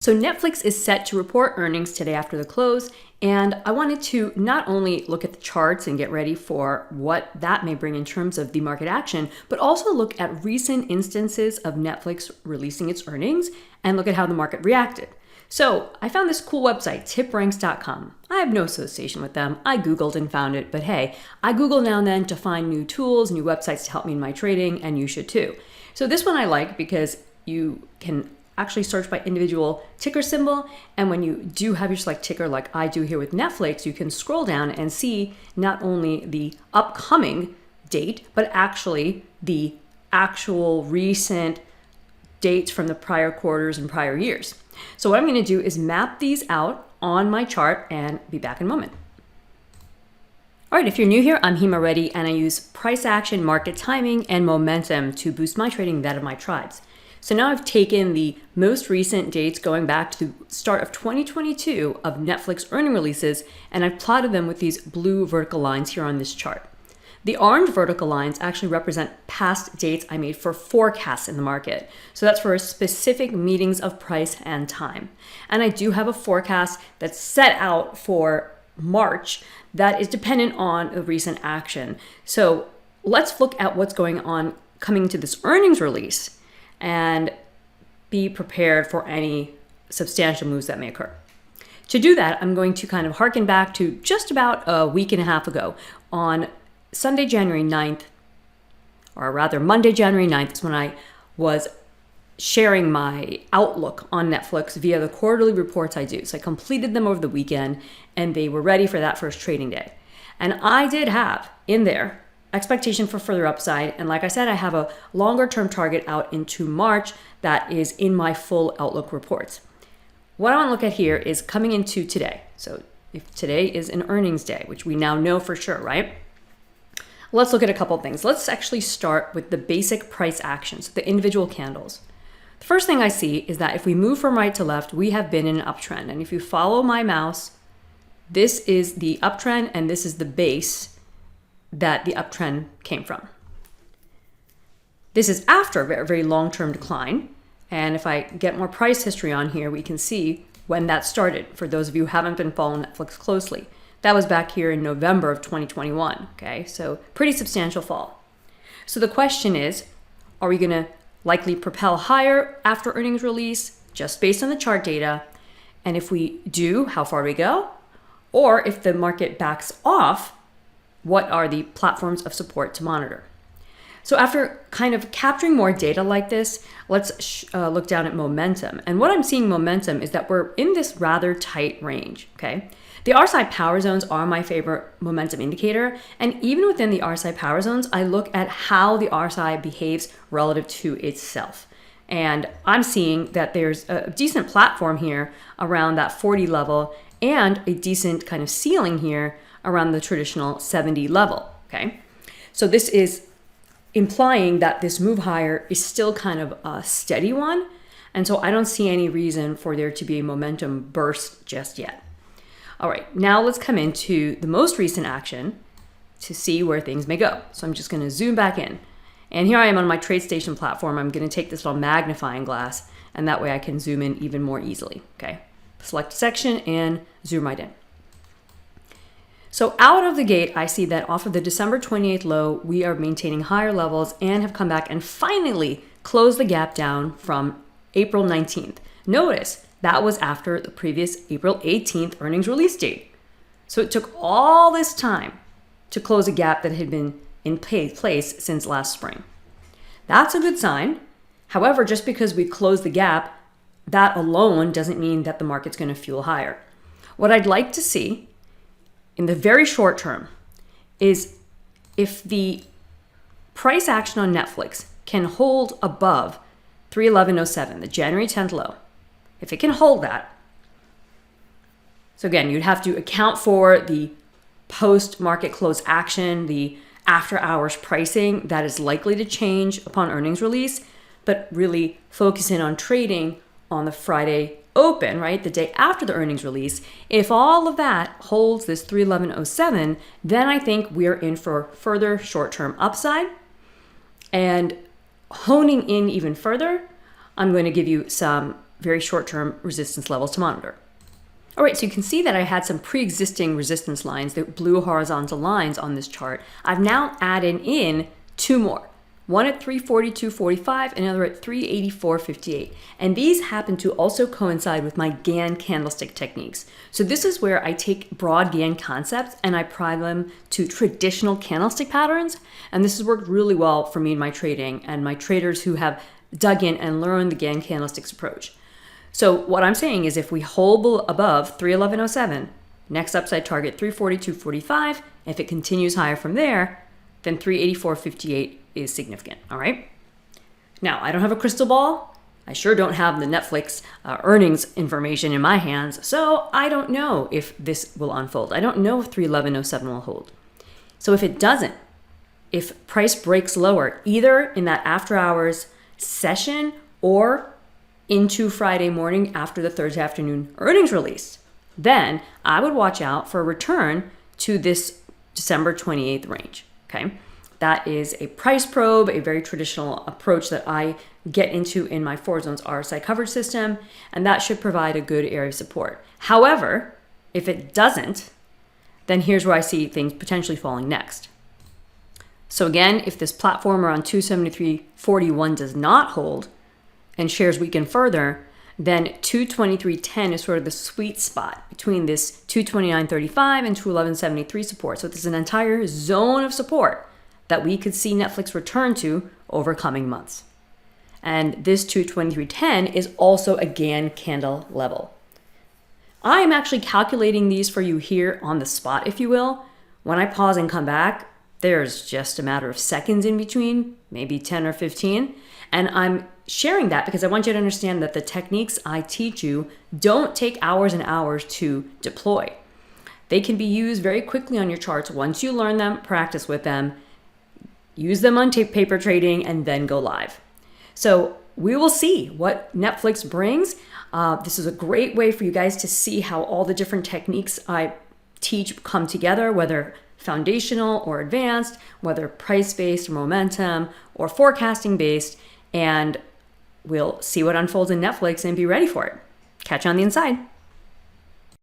So Netflix is set to report earnings today after the close, and I wanted to not only look at the charts and get ready for what that may bring in terms of the market action, but also look at recent instances of Netflix releasing its earnings and look at how the market reacted. So I found this cool website, tipranks.com. I have no association with them. I Googled and found it, but hey, I Google now and then to find new tools, new websites to help me in my trading, and you should too. So this one I like because you can actually search by individual ticker symbol, and when you do have your select ticker like I do here with Netflix, you can scroll down and see not only the upcoming date, but actually the actual recent dates from the prior quarters and prior years. So what I'm going to do is map these out on my chart and be back in a moment. All right, if you're new here, I'm Hema Reddy, and I use price action, market timing, and momentum to boost my trading and that of my tribes. So now I've taken the most recent dates going back to the start of 2022 of Netflix earning releases, and I've plotted them with these blue vertical lines here on this chart. The orange vertical lines actually represent past dates I made for forecasts in the market. So that's for specific meetings of price and time. And I do have a forecast that's set out for March that is dependent on a recent action. So let's look at what's going on coming to this earnings release and be prepared for any substantial moves that may occur. To do that, I'm going to kind of harken back to just about a week and a half ago. On Sunday, January 9th, or rather Monday, January 9th, is when I was sharing my outlook on Netflix via the quarterly reports I do. So I completed them over the weekend, and they were ready for that first trading day. And I did have in there expectation for further upside. And like I said, I have a longer term target out into March that is in my full outlook reports. What I want to look at here is coming into today. So if today is an earnings day, which we now know for sure, right? Let's look at a couple of things. Let's actually start with the basic price actions, the individual candles. The first thing I see is that if we move from right to left, we have been in an uptrend. And if you follow my mouse, this is the uptrend and this is the base that the uptrend came from. This is after a very, very long-term decline. And if I get more price history on here, we can see when that started. For those of you who haven't been following Netflix closely, that was back here in November of 2021. Okay, so pretty substantial fall. So the question is, are we going to likely propel higher after earnings release just based on the chart data? And if we do, how far do we go? Or if the market backs off, what are the platforms of support to monitor? So after kind of capturing more data like this, let's look down at momentum. And what I'm seeing momentum is that we're in this rather tight range, okay? The RSI power zones are my favorite momentum indicator. And even within the RSI power zones, I look at how the RSI behaves relative to itself. And I'm seeing that there's a decent platform here around that 40 level and a decent kind of ceiling here around the traditional 70 level, okay? So this is implying that this move higher is still kind of a steady one. And so I don't see any reason for there to be a momentum burst just yet. All right, now let's come into the most recent action to see where things may go. So I'm just gonna zoom back in. And here I am on my TradeStation platform. I'm gonna take this little magnifying glass, and that way I can zoom in even more easily, okay? Select section and zoom right in. So out of the gate, I see that off of the December 28th low, we are maintaining higher levels and have come back and finally closed the gap down from April 19th. Notice that was after the previous April 18th earnings release date. So it took all this time to close a gap that had been in place since last spring. That's a good sign. However, just because we closed the gap, that alone doesn't mean that the market's going to fuel higher. What I'd like to see in the very short term is if the price action on Netflix can hold above 311.07, the January 10th low. If it can hold that, so again, you'd have to account for the post-market close action, the after-hours pricing that is likely to change upon earnings release, but really focus in on trading on the Friday open, right, the day after the earnings release. If all of that holds this 311.07, then I think we're in for further short-term upside. And honing in even further, I'm going to give you some very short-term resistance levels to monitor. All right, so you can see that I had some pre-existing resistance lines, the blue horizontal lines on this chart. I've now added in two more, one at 342.45, another at 384.58. And these happen to also coincide with my Gann candlestick techniques. So this is where I take broad Gann concepts and I apply them to traditional candlestick patterns. And this has worked really well for me in my trading and my traders who have dug in and learned the Gann candlesticks approach. So what I'm saying is if we hold above 311.07, next upside target 342.45, if it continues higher from there, then 384.58 is significant, all right? Now, I don't have a crystal ball. I sure don't have the Netflix earnings information in my hands, so I don't know if this will unfold. I don't know if 311.07 will hold. So if it doesn't, if price breaks lower, either in that after hours session or into Friday morning after the Thursday afternoon earnings release, then I would watch out for a return to this December 28th range, okay? That is a price probe, a very traditional approach that I get into in my 4 zones RSI coverage system, and that should provide a good area of support. However, if it doesn't, then here's where I see things potentially falling next. So again, if this platform around 273.41 does not hold, and shares weaken further, then 223.10 is sort of the sweet spot between this 229.35 and 211.73 support. So this is an entire zone of support that we could see Netflix return to over coming months. And this 223.10 is also a Gann candle level. I am actually calculating these for you here on the spot, if you will. When I pause and come back, there's just a matter of seconds in between, maybe 10 or 15. And I'm sharing that because I want you to understand that the techniques I teach you don't take hours and hours to deploy. They can be used very quickly on your charts. Once you learn them, practice with them, use them on paper trading, and then go live. So we will see what Netflix brings. This is a great way for you guys to see how all the different techniques I teach come together, whether foundational or advanced, whether price-based or momentum or forecasting-based, and we'll see what unfolds in Netflix and be ready for it. Catch you on the inside.